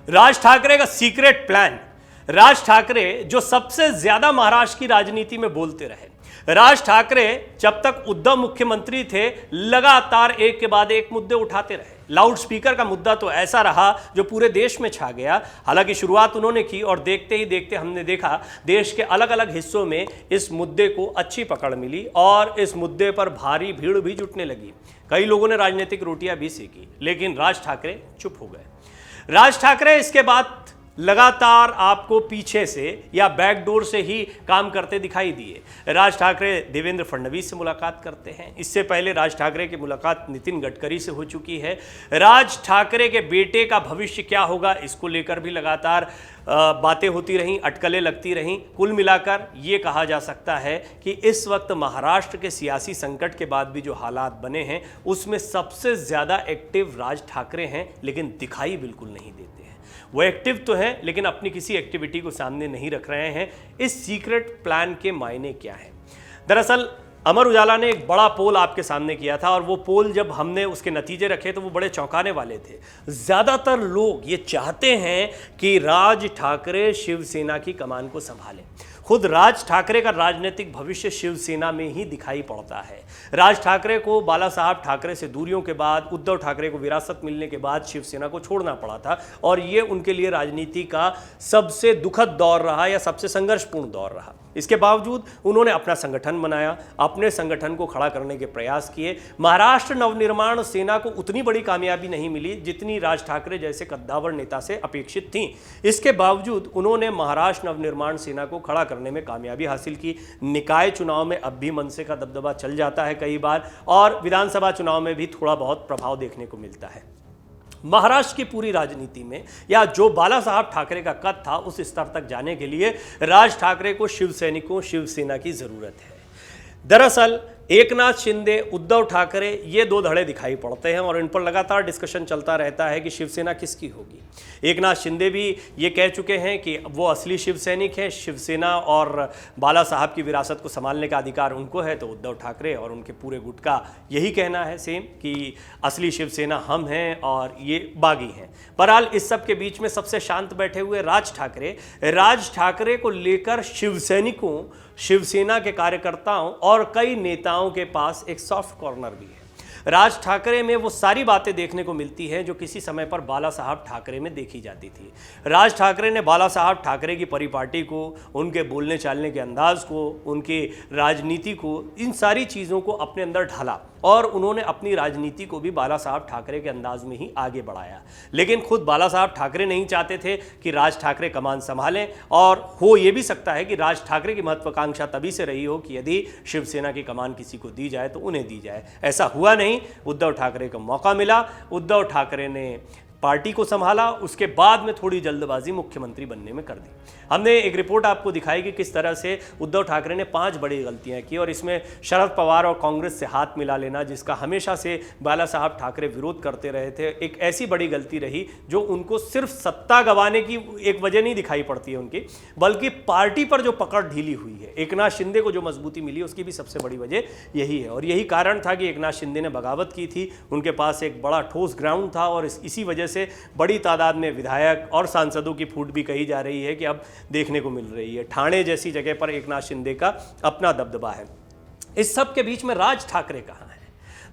राज ठाकरे का secret plan. Raj Thackeray जो सबसे ज्यादा महाराष्ट्र की राजनीति में बोलते रहे। राज ठाकरे जब तक उद्धव मुख्यमंत्री थे लगातार एक के बाद एक मुद्दे उठाते रहे। लाउड स्पीकर का मुद्दा तो ऐसा रहा जो पूरे देश में छा गया। हालांकि शुरुआत उन्होंने की और देखते ही देखते हमने देखा देश के अलग अलग हिस्सों में इस मुद्दे को अच्छी पकड़ मिली और इस मुद्दे पर भारी भीड़ भी जुटने लगी। कई लोगों ने राजनीतिक रोटियां भी सेकी, लेकिन राज ठाकरे चुप हो गए। राज ठाकरे इसके बाद लगातार आपको पीछे से या बैकडोर से ही काम करते दिखाई दिए। राज ठाकरे देवेंद्र फडणवीस से मुलाकात करते हैं। इससे पहले राज ठाकरे की मुलाकात नितिन गडकरी से हो चुकी है। राज ठाकरे के बेटे का भविष्य क्या होगा, इसको लेकर भी लगातार बातें होती रहीं, अटकलें लगती रहीं। कुल मिलाकर ये कहा जा सकता है कि इस वक्त महाराष्ट्र के सियासी संकट के बाद भी जो हालात बने हैं उसमें सबसे ज़्यादा एक्टिव राज ठाकरे हैं, लेकिन दिखाई बिल्कुल नहीं देते हैं। वो एक्टिव तो हैं लेकिन अपनी किसी एक्टिविटी को सामने नहीं रख रहे हैं। इस सीक्रेट प्लान के मायने क्या हैं? दरअसल अमर उजाला ने एक बड़ा पोल आपके सामने किया था और वो पोल जब हमने उसके नतीजे रखे तो वो बड़े चौंकाने वाले थे। ज़्यादातर लोग ये चाहते हैं कि राज ठाकरे शिवसेना की कमान को संभालें। खुद राज ठाकरे का राजनीतिक भविष्य शिवसेना में ही दिखाई पड़ता है। राज ठाकरे को बाला साहब ठाकरे से दूरियों के बाद, उद्धव ठाकरे को विरासत मिलने के बाद शिवसेना को छोड़ना पड़ा था और ये उनके लिए राजनीति का सबसे दुखद दौर रहा या सबसे संघर्षपूर्ण दौर रहा। इसके बावजूद उन्होंने अपना संगठन बनाया, अपने संगठन को खड़ा करने के प्रयास किए। महाराष्ट्र नवनिर्माण सेना को उतनी बड़ी कामयाबी नहीं मिली जितनी राज ठाकरे जैसे कद्दावर नेता से अपेक्षित थी। इसके बावजूद उन्होंने महाराष्ट्र नवनिर्माण सेना को खड़ा करने में कामयाबी हासिल की। निकाय चुनाव में अब भी मनसे का दबदबा चल जाता है कई बार और विधानसभा चुनाव में भी थोड़ा बहुत प्रभाव देखने को मिलता है। महाराष्ट्र की पूरी राजनीति में या जो बाला साहब ठाकरे का कद था उस स्तर तक जाने के लिए राज ठाकरे को शिवसैनिकों, शिवसेना की जरूरत है। दरअसल एकनाथ शिंदे, उद्धव ठाकरे ये दो धड़े दिखाई पड़ते हैं और इन पर लगातार डिस्कशन चलता रहता है कि शिवसेना किसकी होगी। एकनाथ शिंदे भी ये कह चुके हैं कि वो असली शिवसैनिक है, शिवसेना और बाला साहब की विरासत को संभालने का अधिकार उनको है। तो उद्धव ठाकरे और उनके पूरे गुट का यही कहना है सेम कि असली शिवसेना हम हैं और ये बागी हैं। बहरहाल इस सब के बीच में सबसे शांत बैठे हुए राज ठाकरे को लेकर शिवसैनिकों, शिवसेना के कार्यकर्ताओं और कई नेताओं के पास एक सॉफ्ट कॉर्नर भी है। राज ठाकरे में वो सारी बातें देखने को मिलती हैं जो किसी समय पर बाला साहब ठाकरे में देखी जाती थी। राज ठाकरे ने बाला साहब ठाकरे की परिपाटी को, उनके बोलने चालने के अंदाज को, उनकी राजनीति को, इन सारी चीज़ों को अपने अंदर ढाला और उन्होंने अपनी राजनीति को भी बाला साहब ठाकरे के अंदाज में ही आगे बढ़ाया। लेकिन खुद बाला साहब ठाकरे नहीं चाहते थे कि राज ठाकरे कमान संभालें और हो ये भी सकता है कि राज ठाकरे की महत्वाकांक्षा तभी से रही हो कि यदि शिवसेना की कमान किसी को दी जाए तो उन्हें दी जाए। ऐसा हुआ नहीं। उद्धव ठाकरे को मौका मिला, उद्धव ठाकरे ने पार्टी को संभाला, उसके बाद में थोड़ी जल्दबाजी मुख्यमंत्री बनने में कर दी। हमने एक रिपोर्ट आपको दिखाई कि किस तरह से उद्धव ठाकरे ने 5 बड़ी गलतियां की और इसमें शरद पवार और कांग्रेस से हाथ मिला लेना, जिसका हमेशा से बाला साहब ठाकरे विरोध करते रहे थे, एक ऐसी बड़ी गलती रही जो उनको सिर्फ सत्ता गंवाने की एक वजह नहीं दिखाई पड़ती है उनकी, बल्कि पार्टी पर जो पकड़ ढीली हुई है, एकनाथ शिंदे को जो मजबूती मिली उसकी भी सबसे बड़ी वजह यही है। और यही कारण था कि एकनाथ शिंदे ने बगावत की थी। उनके पास एक बड़ा ठोस ग्राउंड था और इसी वजह से बड़ी तादाद में विधायक और सांसदों की फूट भी कही जा रही है कि अब देखने को मिल रही है। ठाणे जैसी जगह पर एकनाथ शिंदे का अपना दबदबा है। इस सब के बीच में राज ठाकरे कहाँ हैं?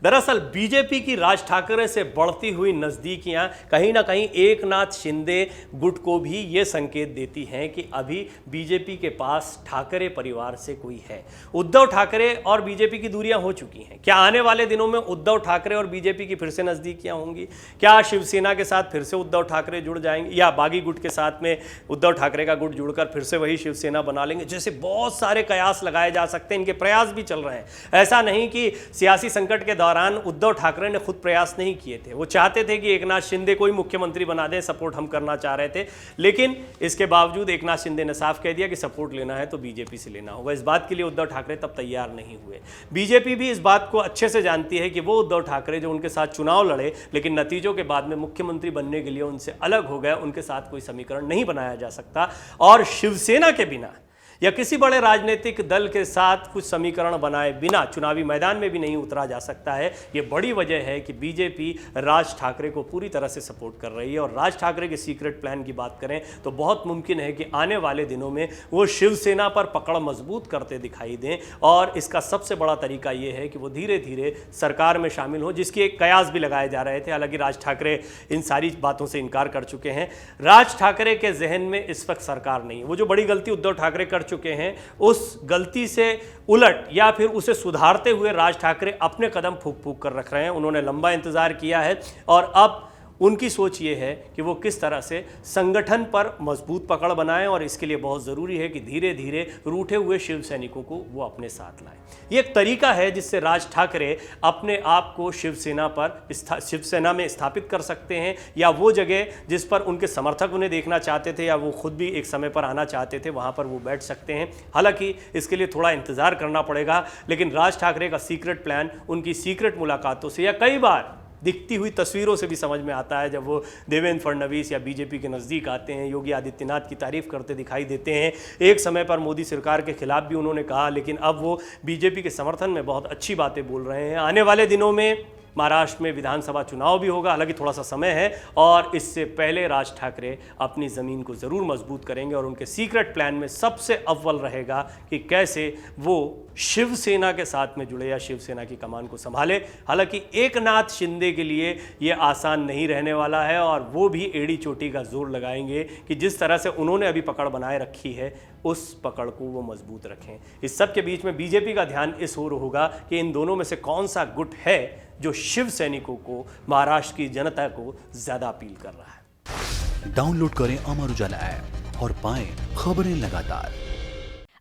दरअसल बीजेपी की राज ठाकरे से बढ़ती हुई नज़दीकियां कहीं ना कहीं एकनाथ शिंदे गुट को भी ये संकेत देती हैं कि अभी बीजेपी के पास ठाकरे परिवार से कोई है। उद्धव ठाकरे और बीजेपी की दूरियां हो चुकी हैं। क्या आने वाले दिनों में उद्धव ठाकरे और बीजेपी की फिर से नज़दीकियां होंगी? क्या शिवसेना के साथ फिर से उद्धव ठाकरे जुड़ जाएंगे या बागी गुट के साथ में उद्धव ठाकरे का गुट जुड़कर फिर से वही शिवसेना बना लेंगे? जैसे बहुत सारे कयास लगाए जा सकते हैं, इनके प्रयास भी चल रहे हैं। ऐसा नहीं कि सियासी संकट के दौरान उद्धव ठाकरे ने खुद प्रयास नहीं किए थे। वो चाहते थे कि एकनाथ शिंदे को ही मुख्यमंत्री बना दें, सपोर्ट हम करना चाह रहे थे, लेकिन इसके बावजूद एकनाथ शिंदे ने साफ कह दिया कि सपोर्ट लेना है तो बीजेपी से लेना होगा। इस बात के लिए उद्धव ठाकरे तब तैयार नहीं हुए। बीजेपी भी इस बात को अच्छे से जानती है कि वो उद्धव ठाकरे जो उनके साथ चुनाव लड़े लेकिन नतीजों के बाद में मुख्यमंत्री बनने के लिए उनसे अलग हो गए, उनके साथ कोई समीकरण नहीं बनाया जा सकता। और शिवसेना के बिना या किसी बड़े राजनीतिक दल के साथ कुछ समीकरण बनाए बिना चुनावी मैदान में भी नहीं उतरा जा सकता है। ये बड़ी वजह है कि बीजेपी राज ठाकरे को पूरी तरह से सपोर्ट कर रही है। और राज ठाकरे के सीक्रेट प्लान की बात करें तो बहुत मुमकिन है कि आने वाले दिनों में वो शिवसेना पर पकड़ मजबूत करते दिखाई दें, और इसका सबसे बड़ा तरीका ये है कि वो धीरे धीरे सरकार में शामिल हो, जिसकी एक कयास भी लगाए जा रहे थे। हालांकि राज ठाकरे इन सारी बातों से इनकार कर चुके हैं। राज ठाकरे के जहन में इस वक्त सरकार नहीं है। वो जो बड़ी गलती उद्धव ठाकरे कर चुके हैं, उस गलती से उलट या फिर उसे सुधारते हुए राज ठाकरे अपने कदम फूंक फूंक कर रख रहे हैं। उन्होंने लंबा इंतजार किया है और अब उनकी सोच ये है कि वो किस तरह से संगठन पर मजबूत पकड़ बनाएं, और इसके लिए बहुत ज़रूरी है कि धीरे धीरे रूठे हुए शिव सैनिकों को वो अपने साथ लाएं। ये एक तरीका है जिससे राज ठाकरे अपने आप को शिवसेना में स्थापित कर सकते हैं, या वो जगह जिस पर उनके समर्थक उन्हें देखना चाहते थे या वो खुद भी एक समय पर आना चाहते थे, वहाँ पर वो बैठ सकते हैं। हालांकि इसके लिए थोड़ा इंतज़ार करना पड़ेगा, लेकिन राज ठाकरे का सीक्रेट प्लान उनकी सीक्रेट मुलाकातों से या कई बार दिखती हुई तस्वीरों से भी समझ में आता है। जब वो देवेंद्र फडणवीस या बीजेपी के नज़दीक आते हैं, योगी आदित्यनाथ की तारीफ करते दिखाई देते हैं। एक समय पर मोदी सरकार के खिलाफ भी उन्होंने कहा, लेकिन अब वो बीजेपी के समर्थन में बहुत अच्छी बातें बोल रहे हैं। आने वाले दिनों में महाराष्ट्र में विधानसभा चुनाव भी होगा, हालांकि थोड़ा सा समय है, और इससे पहले राज ठाकरे अपनी ज़मीन को ज़रूर मजबूत करेंगे। और उनके सीक्रेट प्लान में सबसे अव्वल रहेगा कि कैसे वो शिवसेना के साथ में जुड़े या शिवसेना की कमान को संभाले। हालांकि एकनाथ शिंदे के लिए ये आसान नहीं रहने वाला है, और वो भी एड़ी चोटी का जोर लगाएंगे कि जिस तरह से उन्होंने अभी पकड़ बनाए रखी है, उस पकड़ को वो मजबूत रखें। इस सब के बीच में बीजेपी का ध्यान इस ओर होगा कि इन दोनों में से कौन सा गुट है जो शिव सैनिकों को, महाराष्ट्र की जनता को ज्यादा अपील कर रहा है। डाउनलोड करें अमर उजाला ऐप और पाएं खबरें लगातार।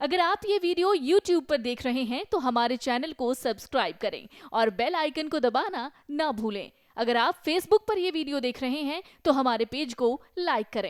अगर आप ये वीडियो YouTube पर देख रहे हैं तो हमारे चैनल को सब्सक्राइब करें और बेल आइकन को दबाना ना भूलें। अगर आप Facebook पर ये वीडियो देख रहे हैं तो हमारे पेज को लाइक करें।